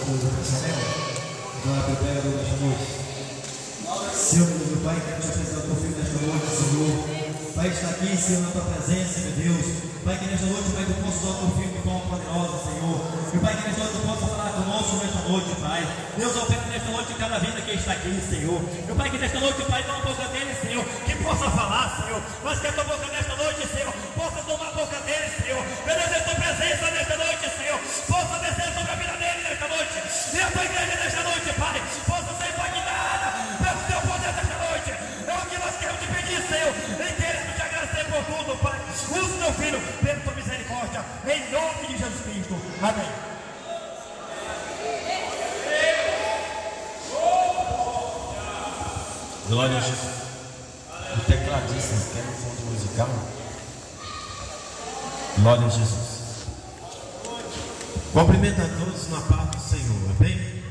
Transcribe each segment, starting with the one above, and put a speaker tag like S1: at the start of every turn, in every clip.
S1: Glória ao Pai, nesta noite. Senhor, meu Pai, quero te apresentar o teu filho nesta noite, Senhor. Pai, está aqui, Senhor, na tua presença, meu Deus. Pai, que nesta noite, Pai, tu possa usar o teu filho de forma poderosa, Senhor. Meu Pai, que nesta noite tu possa falar conosco nesta noite, Pai. Deus, eu peço nesta noite cada vida que está aqui, Senhor. Meu Pai, que nesta noite, Pai, dá uma boca dele, Senhor, que possa falar, Senhor. Mas que a tua boca nesta noite, Senhor, possa tomar a boca dele, Senhor. Meu Deus, a tua presença nesta noite, Senhor, possa descer sobre a vida dele nesta noite. E a tua igreja nesta noite, Pai, possa ser impactada pelo teu poder nesta noite. É o que nós queremos te pedir, Senhor. E queremos te agradecer por tudo, Pai. Usa o teu filho pela tua misericórdia, em nome de Jesus Cristo. Amém.
S2: Glória a Jesus. O tecladista quer um fundo musical. Glória a Jesus. Cumprimento a todos na paz do Senhor, amém?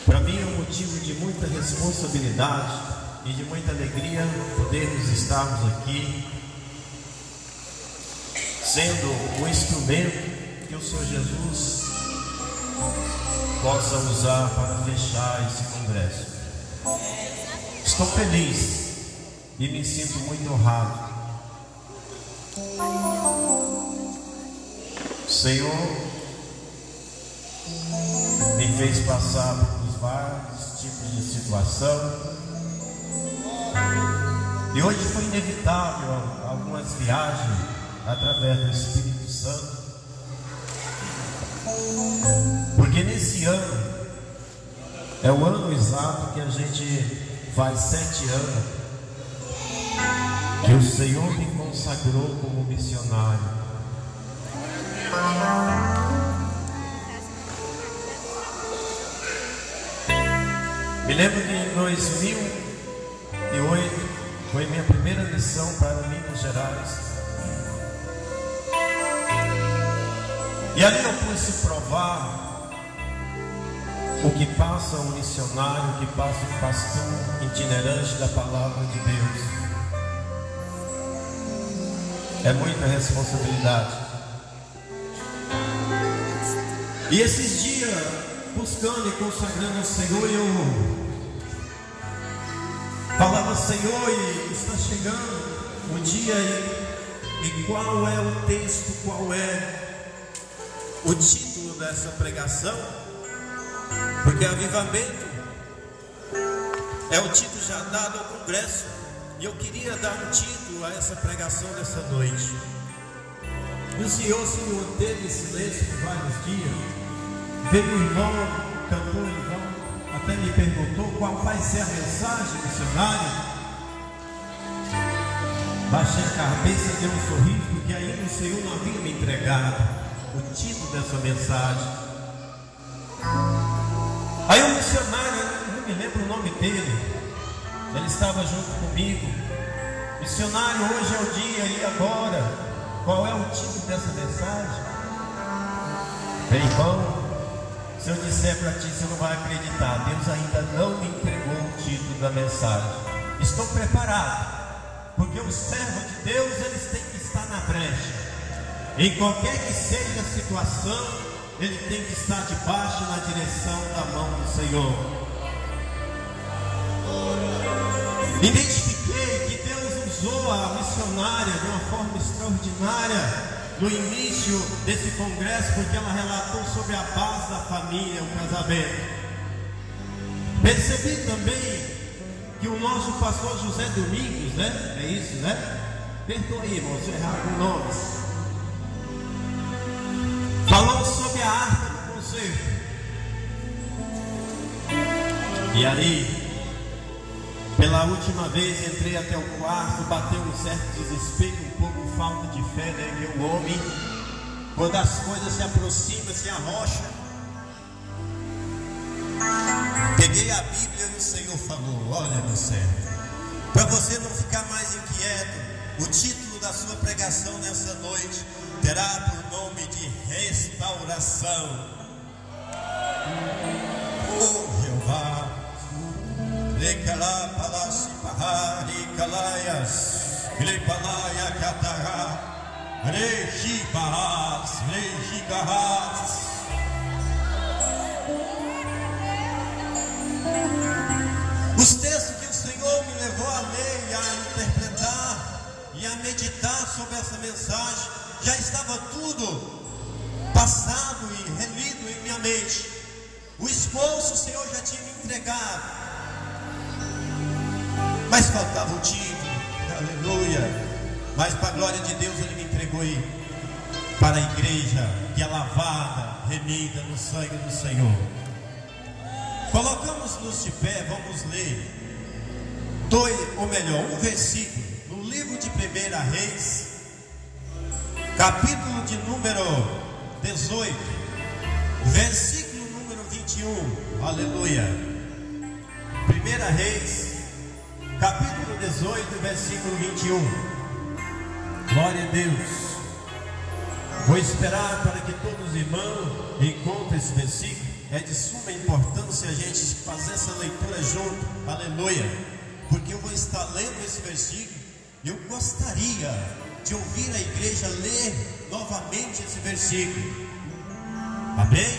S2: Para mim é um motivo de muita responsabilidade e de muita alegria podermos estarmos aqui, sendo o instrumento que o Senhor Jesus possa usar para fechar esse congresso. Estou feliz e me sinto muito honrado. O Senhor me fez passar por vários tipos de situação, e hoje foi inevitável algumas viagens através do Espírito Santo, porque nesse ano é o ano exato que a gente faz 7 anos que o Senhor me consagrou como missionário. Me lembro que em 2008 foi minha primeira missão para Minas Gerais, e ali eu pude provar o que passa um missionário, o que passa um pastor itinerante da palavra de Deus. É muita responsabilidade. E esses dias, buscando e consagrando ao Senhor, eu falava: Senhor, e está chegando o dia, e qual é o texto, qual é o título dessa pregação? Porque avivamento é o título já dado ao congresso, e eu queria dar um título a essa pregação dessa noite. E o Senhor se manteve em silêncio por vários dias. Veio o irmão, cantor irmão, até me perguntou qual vai ser a mensagem missionária. Baixei a cabeça, dei um sorriso, porque ainda o Senhor não havia me entregado o título dessa mensagem. Aí o missionário, eu não me lembro o nome dele, ele estava junto comigo. Missionário, hoje é o dia, e agora? Qual é o título dessa mensagem? Bem, irmão, se eu disser para ti, você não vai acreditar. Deus ainda não me entregou o título da mensagem. Estou preparado, porque o servo de Deus, eles têm que estar na brecha. Em qualquer que seja a situação, ele tem que estar debaixo na direção da mão do Senhor. Identifiquei que Deus usou a missionária de uma forma extraordinária no início desse congresso, porque ela relatou sobre a base da família, o casamento. Percebi também que o nosso pastor José Domingos, né? É isso, né? Perdoe, irmão, se eu errar com nomes. Falou sobre a arca do concerto. E aí, pela última vez, entrei até o quarto, bateu um certo desespero, um pouco falta de fé, né, meu homem? Quando as coisas se aproximam, se arrocha. Peguei a Bíblia e o Senhor falou: olha, meu servo, para você não ficar mais inquieto, o título da sua pregação nessa noite terá por nome de restauração. Oh Jeová, Lekala Palasi Pahari Kalayas, Lepalaya Katara, Rejibahas, Rejigahas. meditar sobre essa mensagem, já estava tudo passado e relido em minha mente. O esposo o Senhor já tinha me entregado, mas faltava o título, aleluia. Mas para a glória de Deus Ele me entregou aí para a igreja que é lavada, remida no sangue do Senhor. Colocamos-nos de pé, vamos ler um versículo no livro de 1 Reis, capítulo de número 18, versículo número 21, aleluia. 1 Reis, capítulo 18, versículo 21. Glória a Deus. Vou esperar para que todos os irmãos encontrem esse versículo. É de suma importância a gente fazer essa leitura junto, aleluia, porque eu vou estar lendo esse versículo e eu gostaria de ouvir a igreja ler novamente esse versículo. Amém?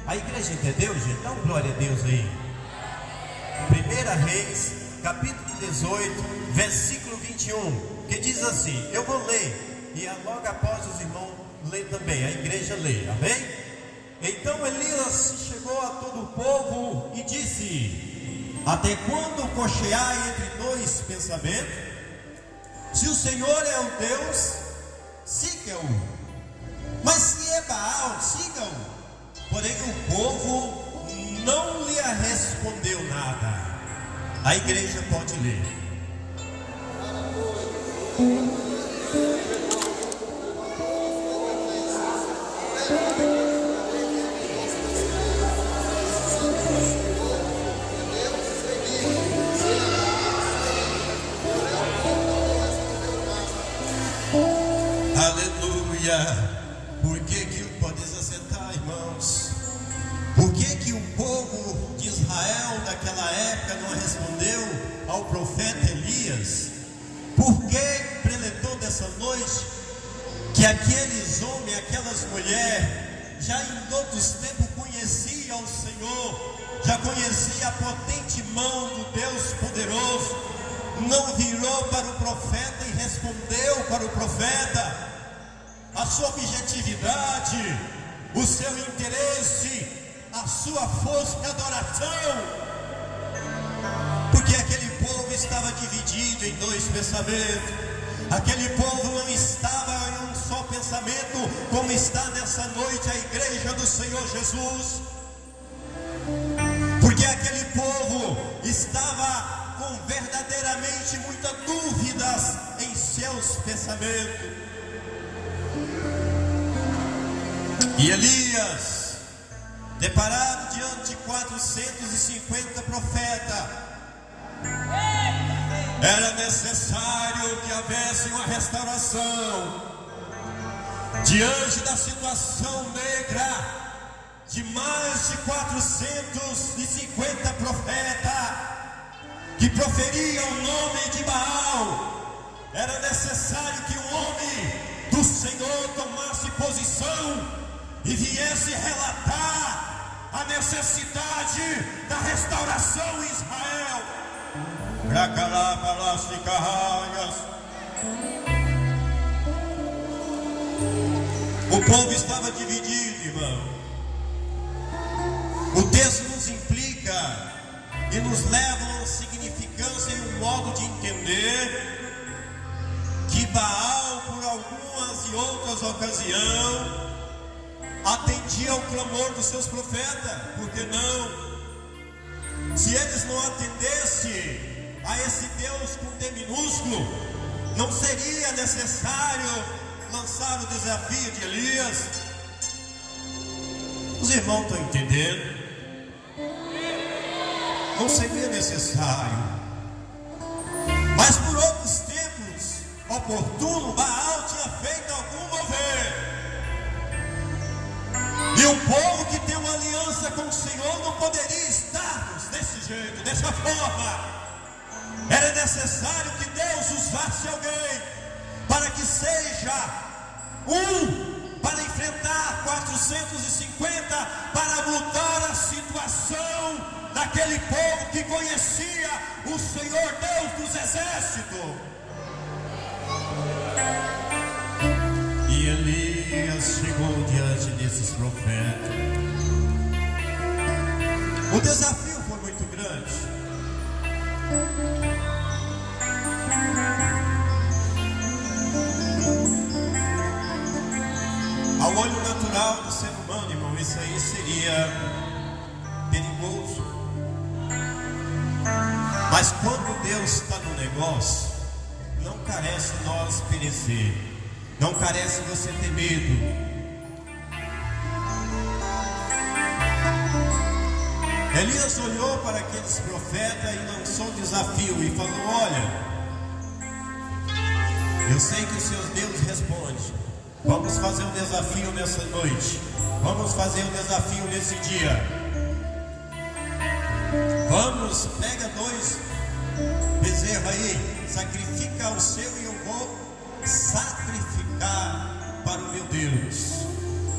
S2: A igreja entendeu, gente? Dá glória a Deus aí. 1 Reis, capítulo 18, versículo 21, que diz assim, eu vou ler, e logo após os irmãos ler também, a igreja lê, amém? Então Elias chegou a todo o povo e disse: até quando cocheai entre dois pensamentos? Se o Senhor é o Deus, siga-o, mas se é Baal, siga-o. Porém o povo não lhe respondeu nada. A igreja pode ler. Aleluia. Por que podes assentar, irmãos? Por que o povo de Israel naquela época não respondeu ao profeta Elias? Por que preletou dessa noite que aqueles homens, aquelas mulheres, já em outros tempos conheciam o Senhor, já conhecia a potente mão do Deus poderoso, não virou para o profeta e respondeu para o profeta a sua objetividade, o seu interesse, a sua força e adoração, porque aquele povo estava dividido em dois pensamentos. Aquele povo não estava em um só pensamento, como está nessa noite a igreja do Senhor Jesus, porque aquele povo estava com verdadeiramente muitas dúvidas em seus pensamentos. E Elias, deparado diante de 450 profetas, era necessário que houvesse uma restauração diante da situação negra de mais de 450 profetas que proferiam o nome de Baal. Era necessário que um homem do Senhor tomasse posição e viesse relatar a necessidade da restauração em Israel. O povo estava dividido, irmão. O texto nos implica e nos leva a uma significância e um modo de entender que Baal, por algumas e outras ocasiões, atendia ao clamor dos seus profetas. Por que não? Se eles não atendessem a esse Deus com D minúsculo, não seria necessário lançar o desafio de Elias. Os irmãos estão entendendo? Não seria necessário. Mas por outros tempos oportunos, Baal tinha feito algum mover. E um povo que tem uma aliança com o Senhor não poderia estar desse jeito, dessa forma. Era necessário que Deus usasse alguém para que seja para enfrentar 450, para mudar a situação daquele povo que conhecia o Senhor Deus dos exércitos. E Elias chegou diante desses profetas. O desafio foi muito grande. Ao olho natural do ser humano, irmão, isso aí seria perigoso. Mas quando Deus está no negócio, não carece nós perecer, não carece você ter medo. Elias olhou para aqueles profetas e lançou um desafio e falou: olha, eu sei que os seus deuses respondem. Vamos fazer um desafio nessa noite. Vamos fazer um desafio nesse dia. Vamos, pega 2 bezerros aí, sacrifica o seu e eu vou sacrificar para o meu Deus.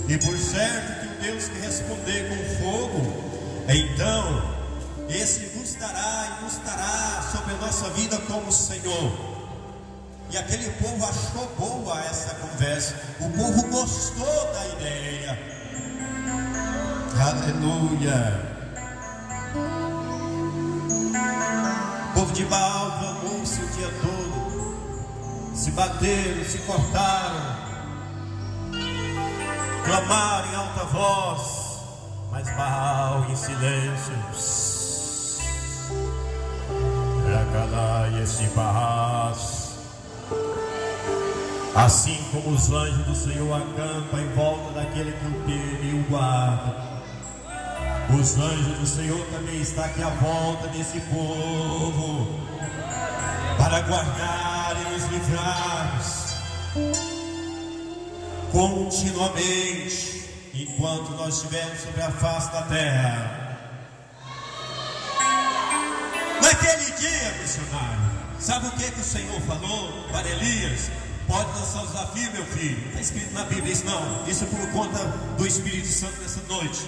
S2: E por certo que o Deus que responder com fogo, então esse nos dará sobre a nossa vida como o Senhor. E aquele povo achou boa essa conversa. O povo gostou da ideia. Aleluia. O povo de Baal clamou-se o dia todo. Se bateram, se cortaram, clamaram em alta voz. Mas Baal em silêncio. Racalai esse barras. Assim como os anjos do Senhor acampam em volta daquele que o teme e o guarda, os anjos do Senhor também estão aqui à volta desse povo, para guardar e nos livrar continuamente, enquanto nós estivermos sobre a face da terra. Naquele dia, missionário, sabe o que o Senhor falou para Elias? Pode lançar o desafio, meu filho. Não está escrito na Bíblia isso não. Isso é por conta do Espírito Santo nessa noite.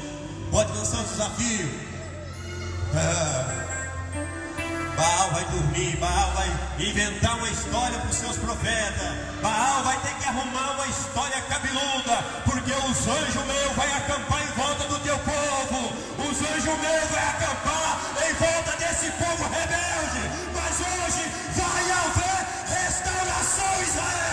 S2: Pode lançar o desafio. Baal vai dormir. Baal vai inventar uma história para os seus profetas. Baal vai ter que arrumar uma história cabeluda, porque os anjos meus vai acampar em volta do teu povo. Os anjos meus vai acampar em volta desse povo rebelde. Mas hoje vai haver restauração, Israel.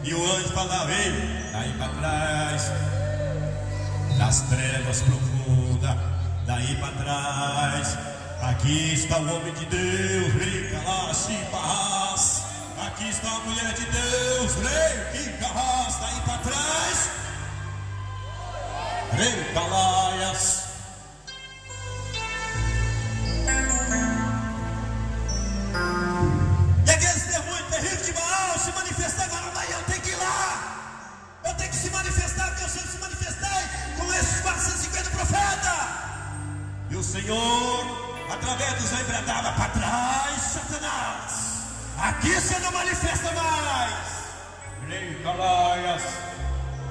S2: E o anjo falava: ei, daí para trás, das trevas profundas, daí para trás, aqui está o homem de Deus, rei Calashipahás. Aqui está a mulher de Deus, rei Calás, daí para trás, rei Calaias. E aqueles demônios terríveis de Baal se manifestavam. Agora daí eu tenho que ir lá, eu tenho que se manifestar, porque eu sempre se manifestei com esses 450 profetas. E o Senhor, através dos anjos, bradava: para trás, Satanás, aqui você não manifesta mais. Rei Calaias,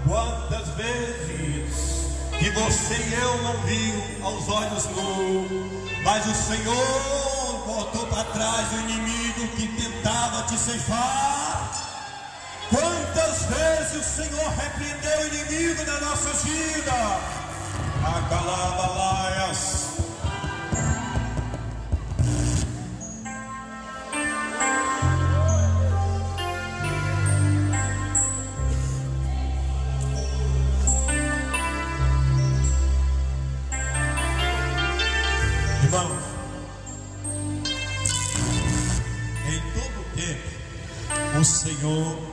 S2: quantas vezes que você e eu não viu aos olhos nus, mas o Senhor botou para trás o inimigo que tentava te ceifar. Quantas vezes o Senhor repreendeu o inimigo nas nossas vidas. Acalabalaias. Irmãos, em todo tempo, o Senhor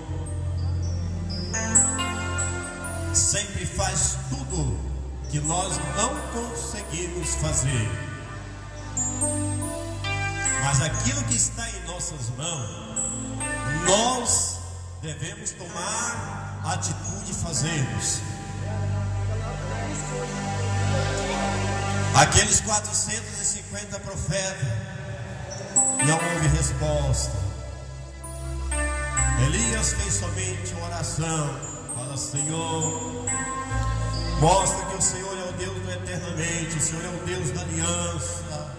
S2: sempre faz tudo que nós não conseguimos fazer. Mas aquilo que está em nossas mãos, nós devemos tomar a atitude de fazermos. Aqueles 450 profetas, não houve resposta. Elias fez somente uma oração. Fala: Senhor, Mostra que o Senhor é o Deus do eternamente, o Senhor é o Deus da aliança,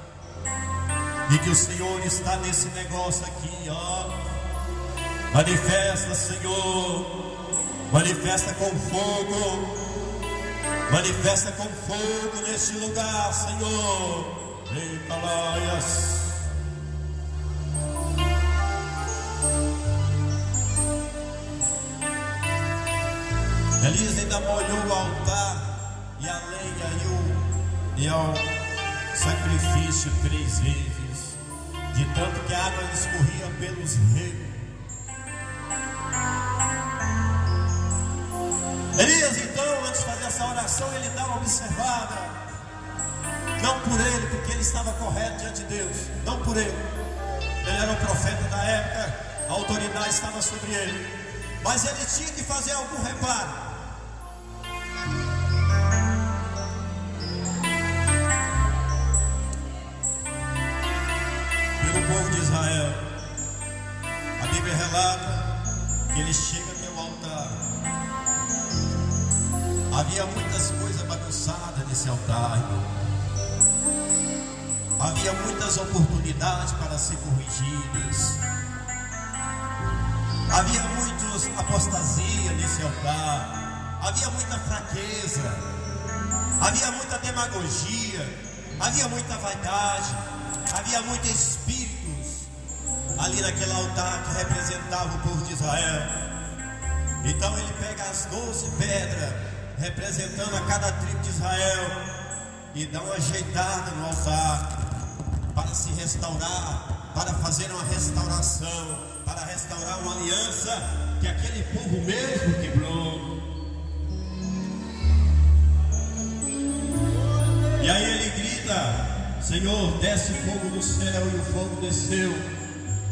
S2: e que o Senhor está nesse negócio aqui, ó. Manifesta, Senhor, manifesta com fogo, manifesta com fogo neste lugar, Senhor. Ei, calaias. Elias ainda molhou o altar e a lenha e ao sacrifício 3 vezes, de tanto que a água escorria pelos reinos. Elias, então, antes de fazer essa oração, ele dá uma observada, não por ele, porque ele estava correto diante de Deus, não por ele, ele era o profeta da época, a autoridade estava sobre ele, mas ele tinha que fazer algum reparo. Pelo povo de Israel, a Bíblia relata que ele chega até o altar. Havia muitas coisas bagunçadas nesse altar. Havia muitas oportunidades para ser corrigidas. Havia muitas apostasia nesse altar. Havia muita fraqueza. Havia muita demagogia. Havia muita vaidade. Havia muitos espíritos ali naquele altar que representava o povo de Israel. Então ele pega as 12 pedras representando a cada tribo de Israel e dá uma ajeitada no altar para se restaurar, para fazer uma restauração, para restaurar uma aliança que aquele povo mesmo quebrou. E aí ele grita: Senhor, desce fogo do céu, e o fogo desceu,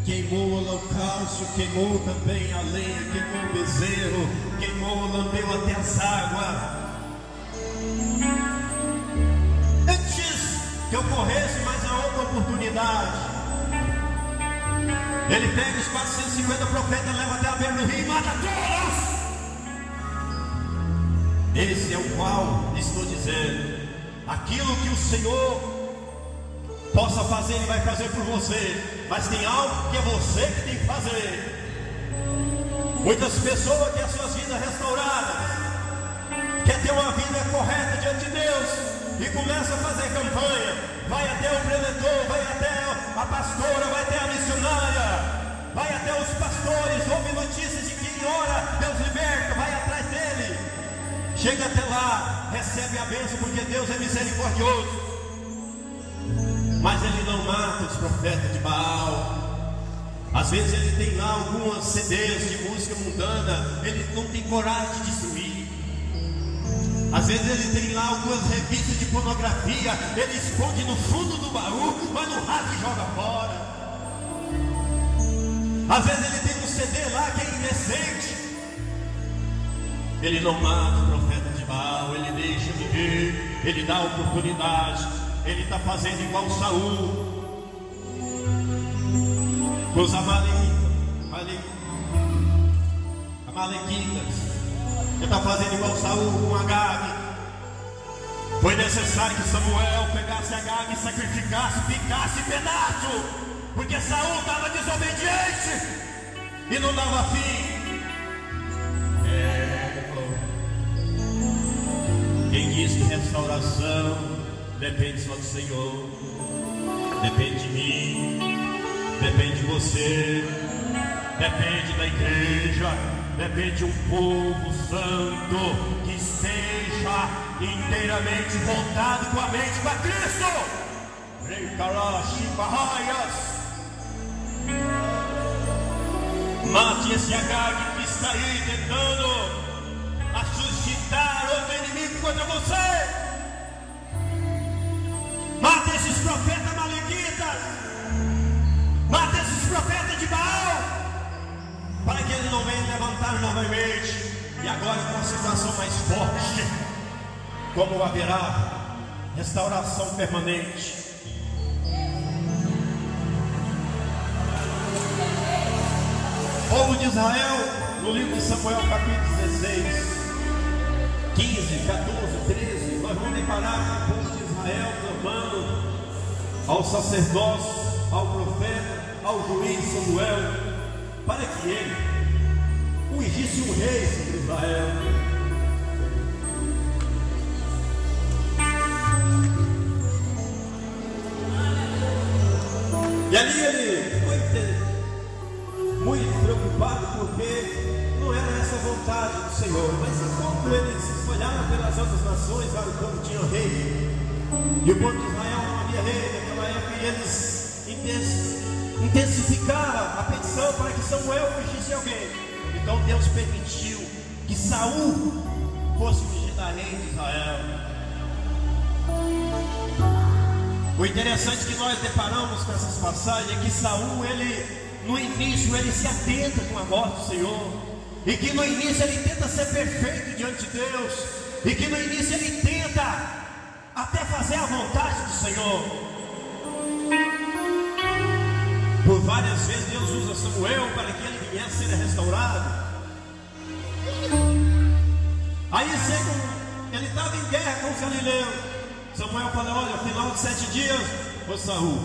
S2: queimou o holocausto, queimou também a lenha, queimou o bezerro, queimou, lambeu até as águas. Antes que ocorresse mais uma outra oportunidade, ele pega os 450 profetas, leva até a beira do rio e mata todos. Esse é o qual estou dizendo: aquilo que o Senhor possa fazer, Ele vai fazer por você, mas tem algo que é você que tem que fazer. Muitas pessoas querem suas vidas restauradas, quer ter uma vida correta diante de Deus, e começa a fazer campanha, vai até o preletor, vai até a pastora, vai até a missionária, vai até os pastores, ouve notícias de quem ora, Deus liberta, vai atrás dele, chega até lá, recebe a bênção, porque Deus é misericordioso. Mas ele não mata os profetas de Baal. Às vezes ele tem lá algumas CDs de música mundana, ele não tem coragem de destruir. Às vezes ele tem lá algumas revistas de pornografia, ele esconde no fundo do baú, mas no rato e joga fora. Às vezes ele tem um CD lá que é indecente. Ele não mata o profeta de Baal, ele deixa viver, ele dá oportunidade. Ele está fazendo igual Saul com os amalequitas. Ele está fazendo igual Saul com Agag. Foi necessário que Samuel pegasse Agag e sacrificasse, picasse pedaço, porque Saul estava desobediente e não dava fim. Quem diz que restauração depende só do Senhor, depende de mim, depende de você, depende da igreja, depende de um povo santo que esteja inteiramente voltado com a mente para Cristo. Mate esse Agag que está aí tentando a suscitar outro inimigo contra você. Mata esses profetas malequitas, mata esses profetas de Baal, para que ele não venha levantar novamente, e agora com uma situação mais forte, como haverá restauração permanente. O povo de Israel, no livro de Samuel capítulo 16, 15, 14, 13, nós vamos deparar com o povo de Israel clamando ao sacerdócio, ao profeta, ao juiz Samuel, para que ele ungisse um rei sobre Israel. E ali ele foi muito preocupado, porque não era essa a vontade do Senhor. Mas enquanto eles olharam pelas outras nações, lá o povo tinha rei, e o povo de Israel não havia rei naquela época, e eles intensificaram a petição para que Samuel ungisse alguém. Então Deus permitiu que Saul fosse ungido a rei de Israel. O interessante que nós deparamos com essas passagens é que Saul, no início, ele se atenta com a voz do Senhor, e que no início ele tenta ser perfeito diante de Deus, e que no início ele tenta até fazer a vontade do Senhor. Por várias vezes Deus usa Samuel para que ele viesse a ser restaurado. Aí ele estava em guerra com os galileus. Samuel falou: olha, ao final de 7 dias, ô Saul,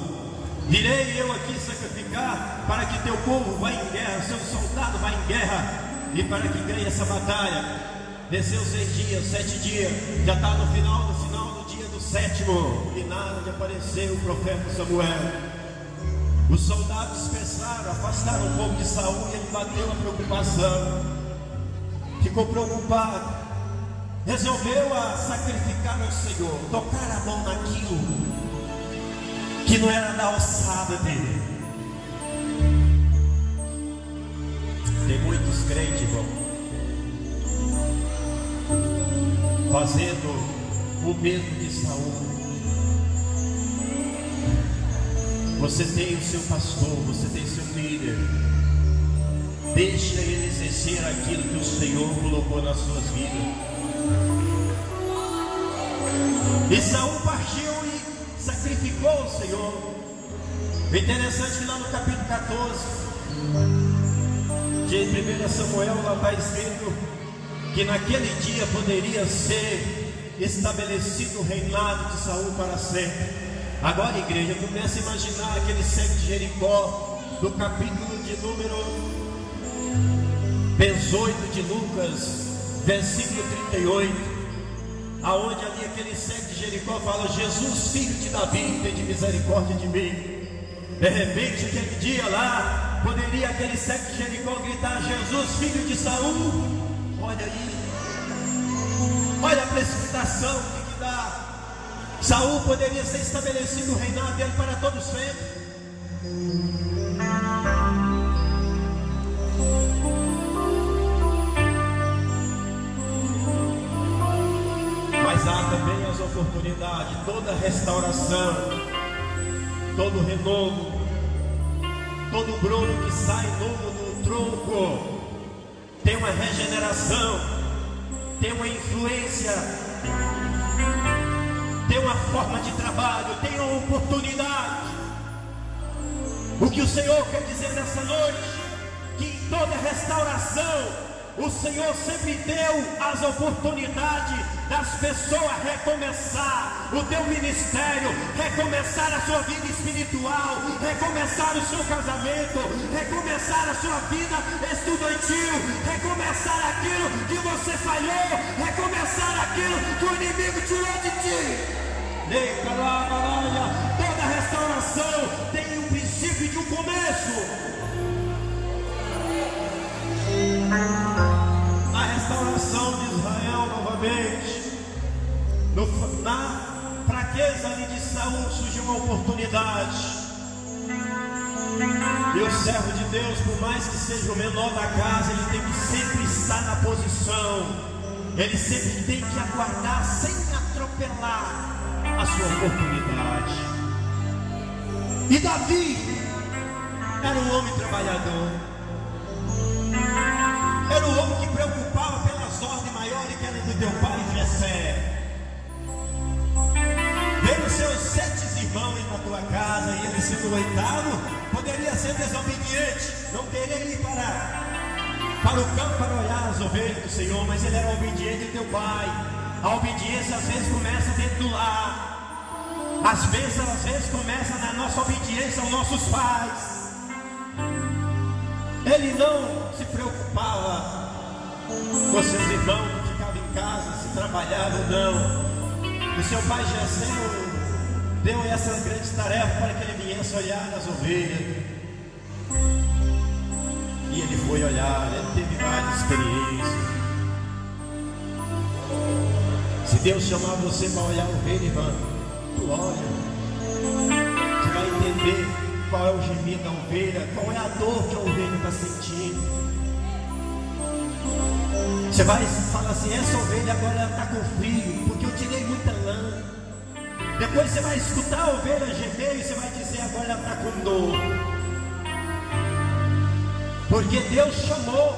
S2: virei eu aqui sacrificar para que teu povo vá em guerra, seu soldado vá em guerra, e para que ganhe essa batalha. Desceu 6 dias, 7 dias, já está no final do dia do 7º, e nada de aparecer o profeta Samuel. Os soldados dispersaram, afastaram um pouco de Saul, e ele bateu a preocupação, ficou preocupado, resolveu a sacrificar ao Senhor, tocar a mão naquilo que não era da alçada dele. Tem muitos crentes, irmão, fazendo o mesmo de Saul. Você tem o seu pastor, você tem seu líder, deixa ele exercer aquilo que o Senhor colocou nas suas vidas. E Saul partiu e sacrificou o Senhor. O interessante é que lá no capítulo 14 de 1 Samuel, lá está escrito que naquele dia poderia ser estabelecido o reinado de Saul para sempre. Agora, igreja, começa a imaginar aquele cego de Jericó, do capítulo de número 18 de Lucas, versículo 38, aonde ali aquele cego de Jericó fala: Jesus, filho de Davi, tem de misericórdia de mim. De repente, aquele dia lá, poderia aquele cego de Jericó gritar: Jesus, filho de Saul. Olha aí, olha a precipitação que dá. Saul poderia ser estabelecido o reinado dele para todos sempre. Mas há também as oportunidades, toda restauração, todo renovo, todo broto que sai novo do tronco tem uma regeneração, tem uma influência, tem uma forma de trabalho, tem uma oportunidade. O que o Senhor quer dizer nessa noite, que em toda restauração o Senhor sempre deu as oportunidades das pessoas recomeçar o teu ministério, recomeçar a sua vida espiritual, recomeçar o seu casamento, recomeçar a sua vida estudantil, recomeçar aquilo que você falhou, recomeçar aquilo que o inimigo tirou de ti. Toda restauração tem um princípio de um começo. Na restauração de Israel novamente, na fraqueza ali de Saul, surgiu uma oportunidade. E o servo de Deus, por mais que seja o menor da casa, ele tem que sempre estar na posição, ele sempre tem que aguardar sem atropelar a sua oportunidade. E Davi era um homem trabalhador, era um homem que preocupava pelas ordens maiores que era do teu pai Jessé. Vendo seus 7 irmãos na tua casa, e ele sendo o 8º, poderia ser desobediente, não querer ir parar. para o campo para olhar as ovelhas do Senhor, mas ele era obediente ao teu pai. A obediência às vezes começa dentro do lar. As bênçãos às vezes começam na nossa obediência aos nossos pais. Ele não se preocupava com seus irmãos que ficavam em casa, se trabalhavam ou não. O seu pai Jessé deu essa grande tarefa para que ele viesse olhar as ovelhas. E ele foi olhar, ele teve várias experiências. Se Deus chamar você para olhar a ovelha, irmão, tu olha. Você vai entender qual é o gemido da ovelha, qual é a dor que a ovelha está sentindo. Você vai falar assim: essa ovelha agora ela está com frio, porque eu tirei muita lã. Depois você vai escutar a ovelha gemer e você vai dizer: agora ela está com dor. Porque Deus chamou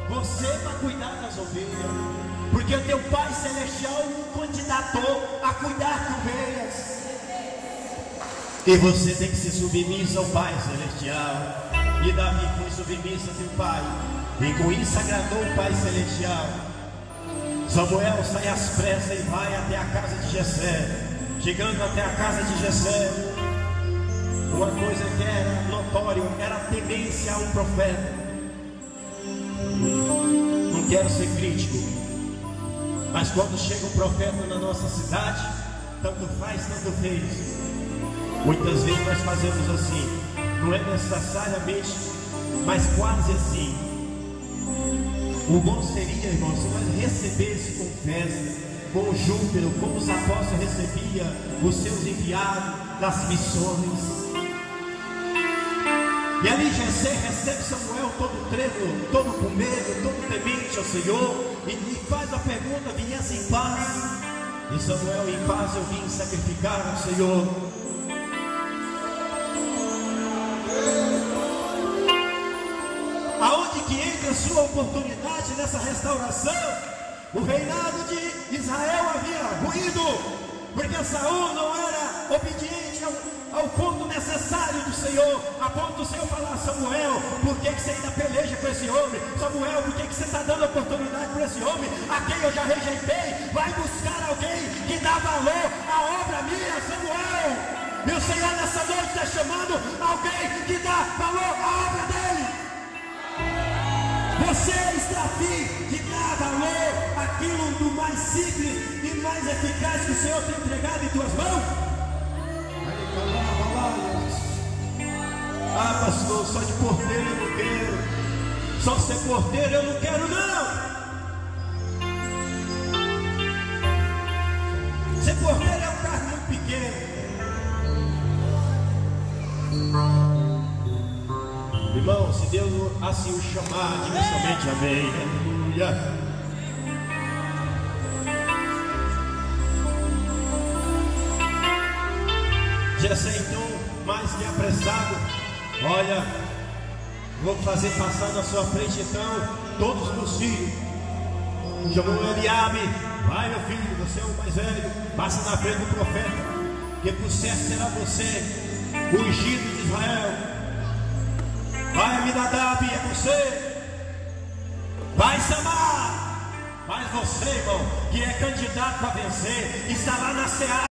S2: você para cuidar das ovelhas. Porque o teu Pai Celestial candidatou a cuidar de ovelhas. E você tem que ser submisso ao Pai Celestial. E Davi foi submisso a seu pai, e com isso agradou o Pai Celestial. Samuel sai às pressas e vai até a casa de Jessé. Chegando até a casa de Jessé, uma coisa que era notória era a temência a um profeta. Não quero ser crítico, mas quando chega um profeta na nossa cidade, tanto faz, tanto fez. Muitas vezes nós fazemos assim, não é necessariamente, mas quase assim. O bom seria, irmão, se nós recebêssemos com festa, com júbilo, como os apóstolos recebiam os seus enviados das missões. E ali Jessé recebe Samuel todo trêmulo, todo com medo, todo temente ao Senhor, e faz a pergunta: viesse em paz? E Samuel: em paz eu vim sacrificar ao Senhor. Aonde que entra a sua oportunidade nessa restauração? O reinado de Israel havia ruído, porque Saul não era obediente ao ponto necessário do Senhor, a ponto do Senhor falar: Samuel, por que você ainda peleja com esse homem? Samuel, por que você está dando oportunidade para esse homem, a quem eu já rejeitei? Vai buscar alguém que dá valor à obra minha, Samuel. E o Senhor nessa noite está chamando alguém que dá valor à obra dele. Você está afim de dar valor àquilo do mais simples e mais eficaz que o Senhor tem entregado em tuas mãos? Ah, pastor, só de porteiro eu não quero. Só ser porteiro eu não quero, não. Ser porteiro é um cargo muito pequeno. Irmão, se Deus assim o chamar, diga somente amém. Aleluia. Jessé então, mais que apressado: olha, vou fazer passar na sua frente então todos os meus filhos. Chamou Eliabe: vai, meu filho, você é o mais velho, passa na frente do profeta, que por certo será você o ungido de Israel. Vai, Aminadab, é você. Vai, Samar. Mas você, irmão, que é candidato a vencer, está lá na seara